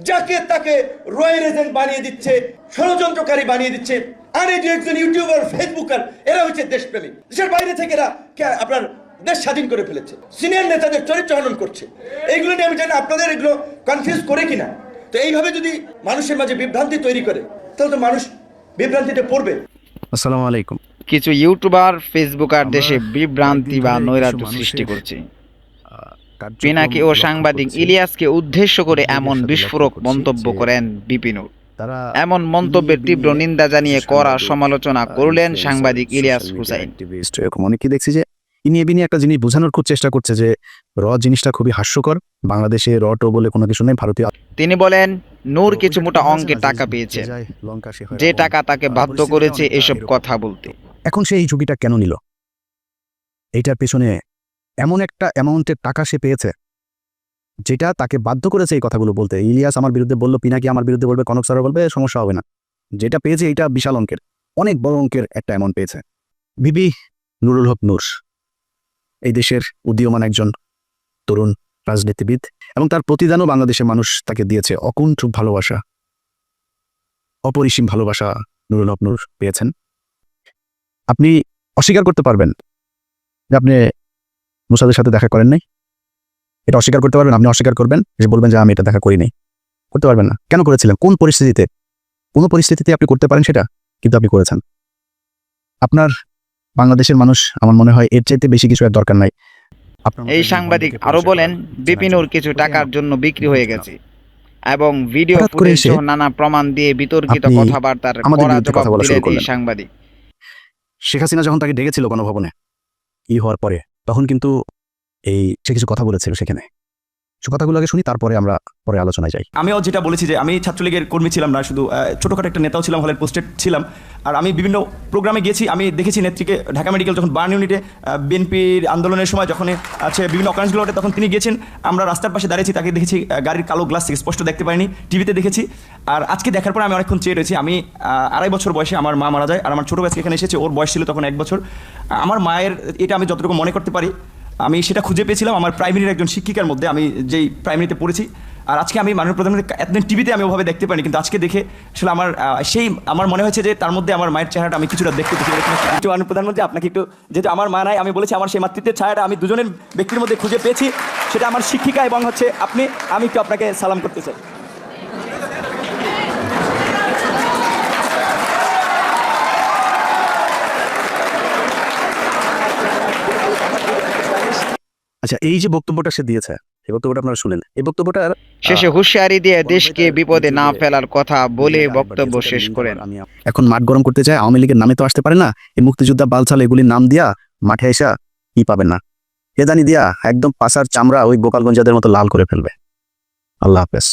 যাকে তাকে royal agent বানিয়ে দিচ্ছে, ষড়যন্ত্রকারী বানিয়ে দিচ্ছে। আর এই যে একজন ইউটিউবার, ফেসবুকার, এরা হচ্ছে দেশপ্রেমী। দেশের বাইরে থেকে এরা আপনার দেশ স্বাধীন করে ফেলেছে, সিনিয়র নেতাদের চরিত্র হনন করছে। এইগুলো নিয়ে আমি জানি আপনাদের এগুলো কনফিউজ করে কিনা। তো এইভাবে যদি মানুষের মাঝে বিভ্রান্তি তৈরি করে, তাহলে তো মানুষ বিভ্রান্তিতে পড়বে। আসসালামু আলাইকুম। কিছু ইউটিউবার, ফেসবুকার দেশে বিভ্রান্তি বা নৈরাজ্য সৃষ্টি করছে। পিনাকি ও সাংবাদিক ইলিয়াসকে উদ্দেশ্য করে এমন বিস্ফোরক মন্তব্য করেন বিপিনুর। এমন মন্তব্যের তীব্র নিন্দা জানিয়ে কড়া সমালোচনা করলেন সাংবাদিক ইলিয়াস হুসাইন। অনেকে দেখছি যে ইনি একটা জিনিস বোঝানোর খুব চেষ্টা করছে যে জিনিসটা খুবই হাস্যকর। বাংলাদেশে টো বলে কোনো কিছু নেই, ভারতীয়। তিনি বলেন, নূর কিছু মোটা অঙ্কের টাকা পেয়েছে, যে টাকা তাকে বাধ্য করেছে এসব কথা বলতে। এখন সে এই ঝুঁকিটা কেন নিল? এইটার পেছনে এমন একটা অ্যামাউন্টের টাকা সে পেয়েছে যেটা তাকে বাধ্য করেছে এই কথাগুলো বলতে। ইলিয়াস আমার বিরুদ্ধে বললো, পিনাকি আমার বিরুদ্ধে বলবে, কনক স্যার বলবে, সমস্যা হবে না। যেটা পেয়েছে এটা বিশাল অঙ্কের, অনেক বড় অঙ্কের একটা অ্যামাউন্ট পেয়েছে। বিবি নুরুল হক নূর এই দেশের উদীয়মান একজন তরুণ রাজনীতিবিদ, এবং তার প্রতিদানও বাংলাদেশের মানুষ তাকে দিয়েছে। অকুণ্ঠ ভালোবাসা, অপরিসীম ভালোবাসা নুরুল হক নূর পেয়েছেন। আপনি অস্বীকার করতে পারবেন যে আপনি মুসাদের সাথে দেখা করেন নাই? এটা অস্বীকার করতে পারবেন? আপনি অস্বীকার করবেন, যে বলবেন যে আমি এটা দেখা করি নাই? করতে পারবেন না। কেন করেছিলেন? কোন পরিস্থিতিতে? কোনো পরিস্থিতিতে আপনি করতে পারেন সেটা, কিন্তু আপনি করেছেন। আপনার বাংলাদেশের মানুষ, আমার মনে হয় এর চাইতে বেশি কিছু আর দরকার নাই। এই সাংবাদিক আরো বলেন, বিপিনুর কিছু টাকার জন্য বিক্রি হয়ে গেছে এবং ভিডিও ফুটেজ সহ নানা প্রমাণ দিয়ে বিতর্কিত কথাবার্তার কড়া জবাব দিলেন এই সাংবাদিক। শেখ হাসিনা যখন তাকে ডেকেছিল গণভবনে হওয়ার পরে, তখন কিন্তু সে কিছু কথা বলেছিল সেখানে। কথাগুলো আগে শুনি, তারপরে আমরা পরে আলোচনায় যাই। আমিও যেটা বলেছি যে আমি ছাত্রলীগের কর্মী ছিলাম না, শুধু ছোটোখাটো একটা নেতাও ছিলাম, হলের পোস্টেড ছিলাম। আর আমি বিভিন্ন প্রোগ্রামে গিয়েছি, আমি দেখেছি নেত্রীকে ঢাকা মেডিকেল যখন বার্ন ইউনিটে বিএনপির আন্দোলনের সময় যখন আছে বিভিন্ন অকারেন্সগুলো ঘটে, তখন তিনি গিয়েছেন। আমরা রাস্তার পাশে দাঁড়িয়েছি, তাকে দেখেছি গাড়ির কালো গ্লাস থেকে স্পষ্ট দেখতে পাইনি, টিভিতে দেখেছি। আর আজকে দেখার পরে আমি অনেকক্ষণ চেয়ে রয়েছি। আমি 2.5 বছর বয়সে আমার মা মারা যায়, আর আমার ছোটো ভাইকে এখানে এসেছে, ওর বয়স ছিল তখন 1 বছর। আমার মায়ের এটা আমি যতটুকু মনে করতে পারি, আমি সেটা খুঁজে পেয়েছিলাম আমার প্রাইমারির একজন শিক্ষিকার মধ্যে, আমি যেই প্রাইমারিতে পড়েছি। আর আজকে আমি মাননীয় প্রধানমন্ত্রী এতদিন টিভিতে আমি ওভাবে দেখতে পাইনি, কিন্তু আজকে দেখে আসলে আমার মনে হয়েছে যে তার মধ্যে আমার মায়ের চেহারাটা আমি কিছুটা দেখতে পেয়েছি। মাননীয় প্রধানমন্ত্রী, আপনাকে একটু, যেহেতু আমার মা নাই, আমি বলেছি আমার সেই মাতৃত্বের ছায়াটা আমি দুজনের ব্যক্তির মধ্যে খুঁজে পেয়েছি, সেটা আমার শিক্ষিকা এবং হচ্ছে আপনি। আমি একটু আপনাকে সালাম করতে চাই। আচ্ছা, এই যে বক্তব্যটা সে দিয়েছে, এই বক্তব্যটা আপনারা শুনেন। এই বক্তব্যটার শেষে হুঁশিয়ারি দিয়ে দেশকে বিপদে না ফেলার কথা বলে বক্তব্য শেষ করেন। এখন মাঠ গরম করতে চায়, আওয়ামী লীগের নামে তো আসতে পারে না। এই মুক্তিযোদ্ধা, বালছাল এগুলির নাম দিয়া মাঠে এসা কি পাবেন না, এ জানি দিয়া একদম পাশার চামড়া ওই গোপালগঞ্জাদের মতো লাল করে ফেলবে। আল্লাহ হাফেজ।